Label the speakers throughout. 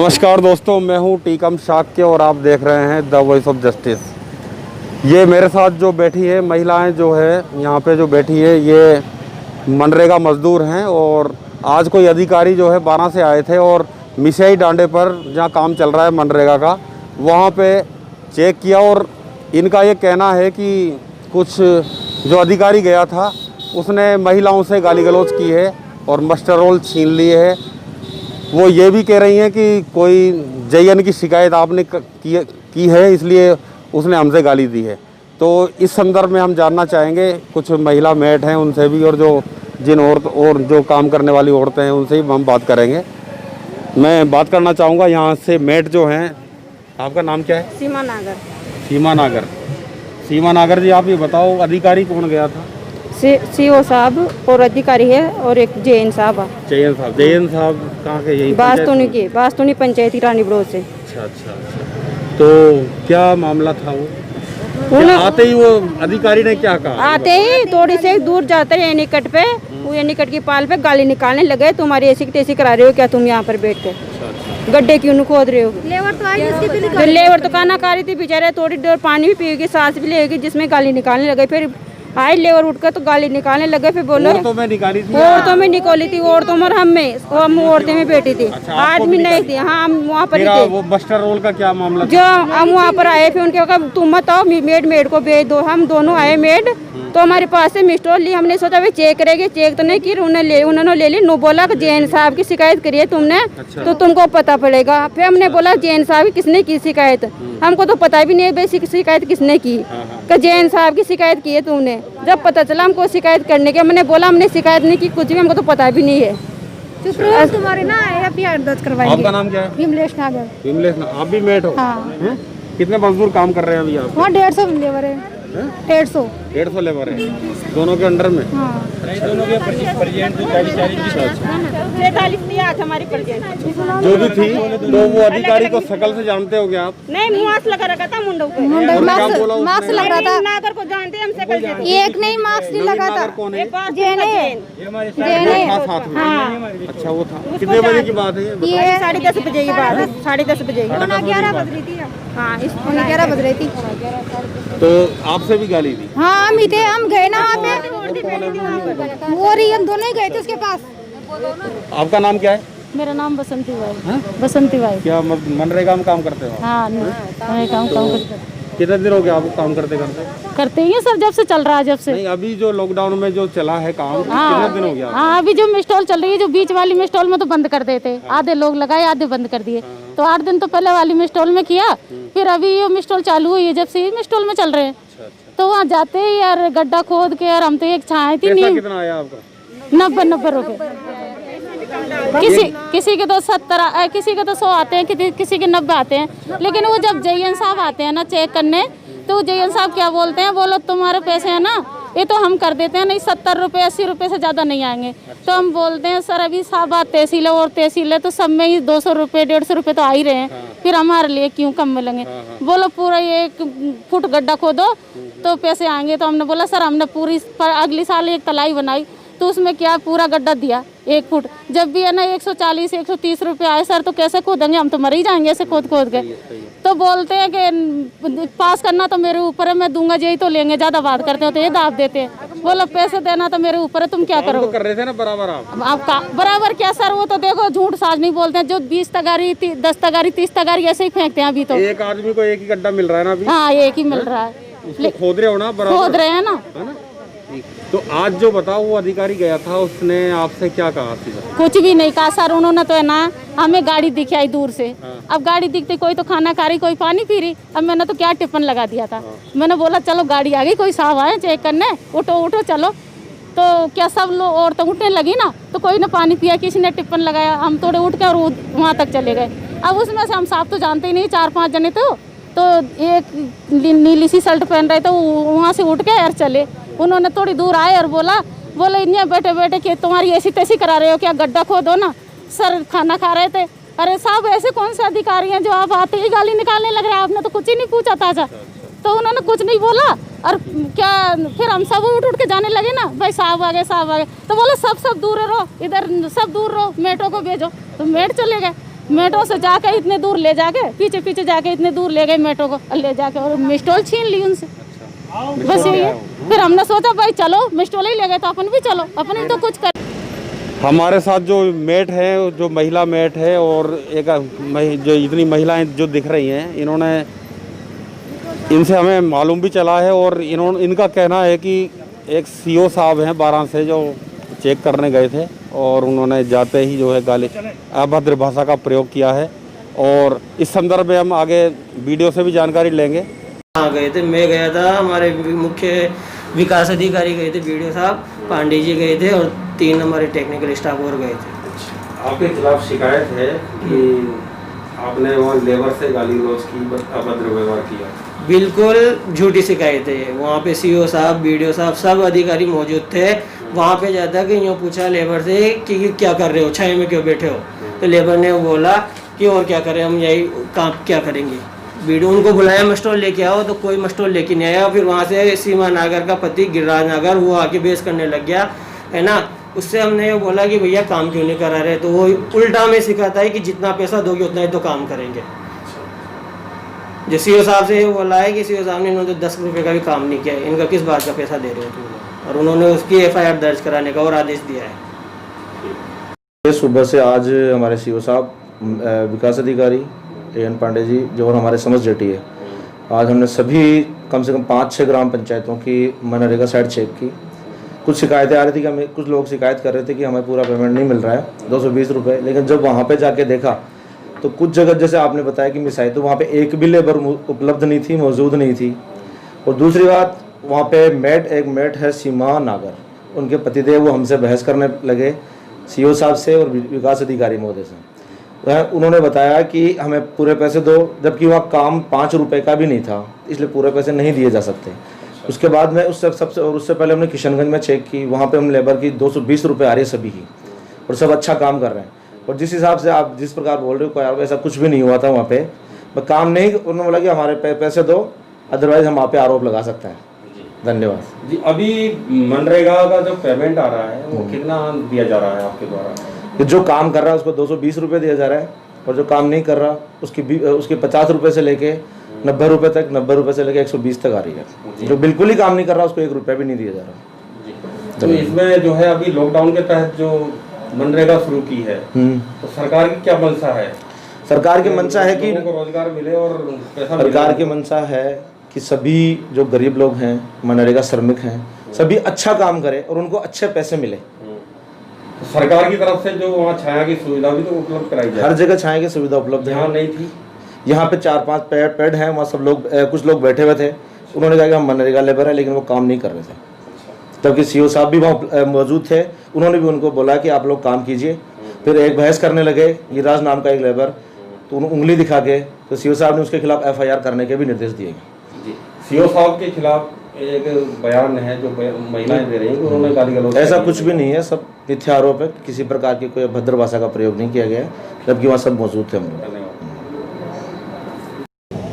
Speaker 1: नमस्कार दोस्तों, मैं हूं टीकम शाक्य और आप देख रहे हैं द वॉइस ऑफ जस्टिस। ये मेरे साथ जो बैठी है महिलाएं जो है यहाँ पे जो बैठी है ये मनरेगा मजदूर हैं और आज कोई अधिकारी जो है 12 से आए थे और मिसाई डांडे पर जहाँ काम चल रहा है मनरेगा का वहाँ पे चेक किया और इनका ये कहना है कि कुछ जो अधिकारी गया था उसने महिलाओं से गाली गलौज की है और मस्टर रोल छीन लिए है। वो ये भी कह रही हैं कि कोई जयन की शिकायत आपने की है इसलिए उसने हमसे गाली दी है। तो इस संदर्भ में हम जानना चाहेंगे, कुछ महिला मेट हैं उनसे भी और जिन औरत और जो काम करने वाली औरतें हैं उनसे भी हम बात करेंगे। मैं बात करना चाहूँगा यहाँ से मेट जो हैं। आपका नाम क्या है?
Speaker 2: सीमा नागर।
Speaker 1: सीमा नागर। सीमा नागर जी, आप ये बताओ अधिकारी कौन गया था?
Speaker 2: सीओ साहब और अधिकारी है और एक जैन साहब है।
Speaker 1: जैन साहब कहाँ के? यही
Speaker 2: बास्तुनी पंचायती रानी बड़ोद से।
Speaker 1: अच्छा। तो क्या मामला था वो आते ही वो अधिकारी ने क्या कहा?
Speaker 2: आते ही थोड़ी से दूर जाते हैं निकट पे, वो निकट की पाल पे गाली निकालने लगे, तुम्हारी ऐसी तैसी करा रहे हो क्या तुम यहाँ पर बैठ के? गड्ढे क्यों खोद रहे हो? लेबर तो खाना खा रही थी बेचारे, थोड़ी देर पानी भी पिएगी, सांस भी लेगी, जिसमें गाली निकालने लगे। फिर आए लेबर उठकर तो गाली निकालने लगे। फिर बोलो औरतों में निकाली थी औरतों में हम औरतें में बैठी थी।
Speaker 1: अच्छा,
Speaker 2: आदमी नहीं थी। हाँ, हम वहाँ पर ही थे।
Speaker 1: वो बस्टर रोल का क्या मामला?
Speaker 2: जो हम वहाँ पर आए फिर उनके कहा तुम मत आओ, मेड को भेज दो। हम दोनों आए मेड तो हमारे पास से मिस्टोल ली। हमने सोचा भाई चेक करेगी, चेक तो नहीं की, उन्होंने ले ली। नो बोला कि जैन साहब की शिकायत करिए तुमने। अच्छा। तो तुमको पता पड़ेगा। फिर हमने बोला जैन साहब किसने की शिकायत? हमको तो पता भी नहीं है शिकायत किसने की। कि जैन साहब की शिकायत की है तुमने। जब पता चला हमको शिकायत करने के, मैंने बोला हमने शिकायत नहीं की, कुछ भी हमको तो पता भी नहीं है।
Speaker 3: तुम्हारे ना एफआईआर दर्ज करवाएंगे।
Speaker 1: आपका नाम क्या है?
Speaker 3: विमलेश नागर।
Speaker 1: विमलेश नागर। आप भी मेट हो?
Speaker 3: हाँ।
Speaker 1: कितने मजदूर काम कर रहे हैं अभी आप?
Speaker 3: वहाँ 150 लेबर है।
Speaker 1: 150 लेबर है दोनों के अंडर में?
Speaker 3: हाँ।
Speaker 2: दोनों के हमारी
Speaker 1: जो भी थी तो वो अधिकारी को शकल से जानते हो क्या आप?
Speaker 2: नहीं, मास्क लगा रखा था मुंडों पे।
Speaker 3: मास्क लग रहा था।
Speaker 2: नागर को जानते हैं हम शकल से।
Speaker 3: एक नहीं मास्क नहीं लगा था।
Speaker 2: जैन
Speaker 1: साथ में। अच्छा, वो था। कितने बजे की बात है
Speaker 2: ये? 10:30 बजे की बात है। 10:30 बजे।
Speaker 3: 11 बज रही थी।
Speaker 2: हाँ,
Speaker 3: 11 बज रही थी।
Speaker 1: तो आपसे भी गाली दी?
Speaker 3: हाँ, हम गए ना वहाँ पे। वो रही, हम दोनों ही गए थे उसके पास।
Speaker 1: आपका नाम क्या है?
Speaker 3: मेरा नाम बसंती बाई। Basanti by.
Speaker 1: क्या मनरेगा में काम करते हो?
Speaker 3: हाँ, काम करते।
Speaker 1: कितने दिन हो गया आपको काम करते
Speaker 3: ही है सर, जब से चल रहा है। जब से
Speaker 1: नहीं, अभी जो लॉकडाउन में जो चला है काम, कितने दिन हो गया?
Speaker 3: हाँ, अभी जो मिस्टॉल चल रही है, जो बीच वाली मिस्टॉल में तो बंद कर देते। आधे लोग लगाए, आधे बंद कर दिए। तो 8 दिन तो पहले वाली मिस्टॉल में किया, फिर अभी ये मिस्टॉल चालू हुई है, जब से मिस्टॉल में चल रहे हैं। तो वहाँ जाते ही यार गड्ढा खोद के यार हम तो एक छाए थी। नहीं,
Speaker 1: कितना आया आपका?
Speaker 3: 90 रुपए। किसी के तो 70, किसी के तो 100 आते हैं, किसी के 90 आते हैं। लेकिन वो जब जयन साहब आते हैं ना चेक करने, तो जयन साहब क्या बोलते हैं, बोलो तुम्हारे पैसे हैं ना, ये तो हम कर देते हैं, नहीं 70 रुपये 80 रुपये से ज़्यादा नहीं आएंगे। तो हम बोलते हैं सर अभी साहबाद तहसील है और तहसील है, तो सब में ही 200 रुपये 150 रुपये तो आ ही रहे हैं। फिर हमारे लिए क्यों कम मिलेंगे? बोलो पूरा 1 फुट गड्ढा खोदो तो पैसे आएंगे। तो हमने बोला सर हमने पूरी अगली साल एक तलाई बनाई, तो उसमें क्या पूरा गड्ढा दिया 1 फुट। जब भी है ना 140 130 रुपये आए सर, तो कैसे खोदेंगे? हम तो मर ही जाएंगे ऐसे खोद के। तो बोलते हैं कि पास करना तो मेरे ऊपर है, मैं दूंगा, यही तो लेंगे। ज़्यादा बात करते हो तो ये दाब देते हैं। बोलो पैसे देना तो मेरे ऊपर है, तुम क्या करोगे?
Speaker 1: कर रहे थे ना बराबर
Speaker 3: आपका बराबर क्या सर? वो तो देखो झूठ साज नहीं बोलते हैं। जो 20 तगारी 10 तगारी 30 तगारी ऐसे ही फेंकते हैं अभी तो।
Speaker 1: एक आदमी को एक ही गड्ढा मिल रहा है ना अभी?
Speaker 3: हाँ, एक ही मिल रहा है।
Speaker 1: खोद रहे हो ना?
Speaker 3: खोद रहे हैं ना।
Speaker 1: तो आज जो बताओ वो अधिकारी गया था, उसने आपसे क्या कहा?
Speaker 3: कुछ भी नहीं कहा सर। उन्होंने तो है ना हमें गाड़ी दिखाई दूर से। अब गाड़ी दिखती, कोई तो खाना खा रही, कोई पानी पी रही। अब मैंने तो क्या टिफिन लगा दिया था। मैंने बोला चलो गाड़ी आ गई, कोई साहब आए चेक करने, उठो चलो। तो क्या सब लोग और तो उठने लगी ना, तो कोई ने पानी पिया, किसी ने टिफिन लगाया, हम थोड़े उठ के और वहाँ तक चले गए। अब उसमें से हम साहब तो जानते ही नहीं, 4-5 जने तो एक नीली सी शर्ट पहन रहे थे, वहाँ से उठ के यार चले। उन्होंने थोड़ी दूर आए और बोले इन्हें बैठे कि तुम्हारी ऐसी तैसी करा रहे हो क्या? गड्ढा खोदो ना। सर खाना खा रहे थे। अरे साहब ऐसे कौन से अधिकारी हैं जो आप आते ही गाली निकालने लग रहे हैं? आपने तो कुछ ही नहीं पूछा ताजा। तो उन्होंने कुछ नहीं बोला और क्या फिर हम सब उठ के जाने लगे ना, भाई साहब आ गए। तो बोले सब दूर रहो, इधर सब दूर रहो, मेटों को भेजो। तो मेट चले गए। मेटो से जाके इतने दूर ले जाके पीछे पीछे जाके इतने दूर ले गए मेटो को ले जाके और मिस्टॉल छीन ली उनसे। बस यही है। फिर हमने सोचा भाई चलो मिस्टॉल ही ले गए तो अपन भी चलो, अपन भी तो कुछ कर।
Speaker 1: हमारे साथ जो मेट है, जो महिला मेट है और एक जो इतनी महिलाएं जो दिख रही हैं, इनसे हमें मालूम भी चला है और इनका कहना है कि एक सीओ साहब हैं वाराणसी से जो चेक करने गए थे और उन्होंने जाते ही जो है गाली अभद्र भाषा का प्रयोग किया है और इस संदर्भ में हम आगे वीडियो से भी जानकारी लेंगे।
Speaker 4: हाँ गए थे, मैं गया था, हमारे मुख्य विकास अधिकारी गए थे, वीडियो साहब पांडे जी गए थे और 3 हमारे टेक्निकल स्टाफ और गए थे।
Speaker 1: आपके खिलाफ शिकायत है कि आपने वहाँ लेबर से गाली गलौज की, अभद्र व्यवहार किया।
Speaker 4: बिल्कुल झूठी शिकायत है। वहाँ पे सीओ साहब, वीडियो साहब, सब अधिकारी मौजूद थे। वहाँ पे जाता कि यूँ पूछा लेबर से कि क्या कर रहे हो, छाया में क्यों बैठे हो, तो लेबर ने बोला कि और क्या करें, हम यही काम क्या करेंगे। वीडियो उनको बुलाया मस्टॉल लेके आओ, तो कोई मस्टॉल लेके नहीं आया। फिर वहाँ से सीमा नागर का पति गिरिराज नागर वो आके बेस करने लग गया है ना। उससे हमने ये बोला कि भैया काम क्यों नहीं करा रहे, तो वो उल्टा में सिखाता है कि जितना पैसा दोगे उतना ही तो काम करेंगे। जो सीओ साहब से ये बोला है कि सीओ साहब ने इन्होंने 10 रुपये का भी काम नहीं किया, इनका किस बात का पैसा दे रहे हो तुम, और उन्होंने उसकी FIR दर्ज कराने का और आदेश दिया है।
Speaker 5: सुबह से आज हमारे सीओ साहब, विकास अधिकारी AN पांडे जी जो और हमारे समझ जेटी है, आज हमने सभी कम से कम 5-6 ग्राम पंचायतों की मनरेगा साइट चेक की। कुछ शिकायतें आ रही थी कि हमें, कुछ लोग शिकायत कर रहे थे कि हमें पूरा पेमेंट नहीं मिल रहा है 220 रुपये, लेकिन जब वहाँ पे जाके देखा तो कुछ जगह जैसे आपने बताया कि मिसाई, तो वहाँ पे एक भी लेबर उपलब्ध नहीं थी, मौजूद नहीं थी। और दूसरी बात, वहाँ पे एक मेट है सीमा नागर, उनके पतिदेव वो हमसे बहस करने लगे सीओ साहब से और विकास अधिकारी महोदय से। उन्होंने बताया कि हमें पूरे पैसे दो, जबकि वहाँ काम 5 रुपये का भी नहीं था, इसलिए पूरे पैसे नहीं दिए जा सकते। उसके बाद में उससे पहले हमने किशनगंज में चेक की, वहाँ पे हम लेबर की 220 रुपये आ रही है सभी की, और सब अच्छा काम कर रहे हैं। और जिस हिसाब से आप जिस प्रकार बोल रहे हो, कोई ऐसा कुछ भी नहीं हुआ था वहाँ पे, काम नहीं। उन्होंने बोला कि हमारे पैसे दो, अदरवाइज हम वहाँ पे आरोप लगा सकते हैं। धन्यवाद जी।
Speaker 1: अभी मनरेगा का जो पेमेंट आ रहा है वो कितना दिया जा रहा है आपके द्वारा?
Speaker 5: जो काम कर रहा है उसको 220 रुपये दिया जा रहा है, और जो काम नहीं कर रहा उसके 50 रुपये से लेके 90 रुपये तक, 90 रुपये से लेके 120 तक आ रही है। जो बिल्कुल ही काम नहीं कर रहा उसको 1 रुपया भी नहीं दिया जा रहा।
Speaker 1: तो इसमें जो है अभी लॉकडाउन के तहत जो मनरेगा शुरू की है, तो सरकार की क्या मंशा है?
Speaker 5: सरकार की मंशा है कि
Speaker 1: लोगों को रोजगार मिले और पैसा मिले।
Speaker 5: सरकार की मंशा है कि सभी जो गरीब लोग हैं, मनरेगा श्रमिक हैं, सभी अच्छा काम करें और उनको अच्छे पैसे मिले।
Speaker 1: तो सरकार की तरफ से जो वहाँ छाया की सुविधा भी तो उपलब्ध कराई जाए।
Speaker 5: हर जगह छाया की सुविधा उपलब्ध है।
Speaker 1: यहाँ नहीं थी।
Speaker 5: यहाँ पे 4-5 पेड़ हैं, वहाँ सब लोग, कुछ लोग बैठे हुए थे। उन्होंने कहा कि हम मनरेगा लेबर है, लेकिन वो काम नहीं कर रहे थे। तबकि सीओ साहब भी वहाँ मौजूद थे, उन्होंने भी उनको बोला कि आप लोग काम कीजिए। फिर एक बहस करने लगे, गिरिराज नाम का एक लेबर, तो उंगली दिखा के तो सीओ साहब ने उसके खिलाफ FIR करने के भी निर्देश दिए।
Speaker 1: सीओ साहब के खिलाफ एक बयान है जो महिलाएं दे रही हैं कि उन्होंने गाली गलौज।
Speaker 5: ऐसा कुछ भी नहीं है, सब मिथ्या आरोप है। किसी प्रकार की कोई अभद्र भाषा का प्रयोग नहीं किया गया, जबकि वहाँ सब मौजूद थे हम लोग।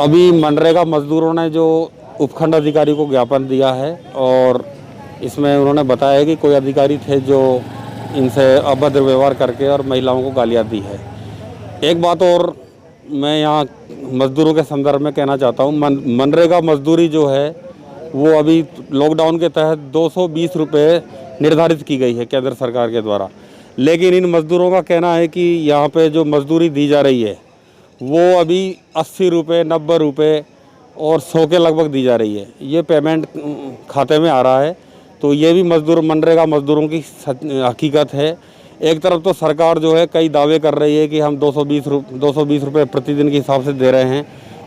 Speaker 1: अभी मनरेगा मजदूरों ने जो उपखंड अधिकारी को ज्ञापन दिया है और इसमें उन्होंने बताया कि कोई अधिकारी थे जो इनसे अभद्र व्यवहार करके और महिलाओं को गालियाँ दी है। एक बात और मैं यहाँ मजदूरों के संदर्भ में कहना चाहता हूँ, मनरेगा मजदूरी जो है वो अभी लॉकडाउन के तहत 220 रुपये निर्धारित की गई है केंद्र सरकार के द्वारा। लेकिन इन मजदूरों का कहना है कि यहाँ पे जो मजदूरी दी जा रही है वो अभी 80 रुपये, 90 रुपये और 100 के लगभग दी जा रही है। ये पेमेंट खाते में आ रहा है। तो ये भी मनरेगा मजदूरों की हकीकत है। एक तरफ तो सरकार जो है कई दावे कर रही है कि हम 220 रुपये प्रतिदिन के हिसाब से दे रहे हैं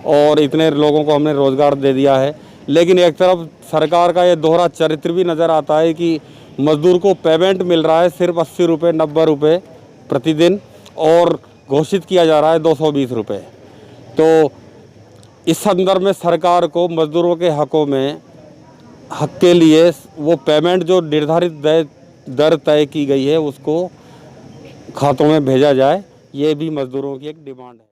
Speaker 1: और इतने लोगों को हमने रोज़गार दे दिया है, लेकिन एक तरफ सरकार का ये दोहरा चरित्र भी नज़र आता है कि मजदूर को पेमेंट मिल रहा है सिर्फ 80 रुपये, 90 रुपये प्रतिदिन और घोषित किया जा रहा है 220 रुपये। तो इस संदर्भ में सरकार को मजदूरों के हक के लिए वो पेमेंट जो निर्धारित दर तय की गई है उसको खातों में भेजा जाए, ये भी मजदूरों की एक डिमांड है।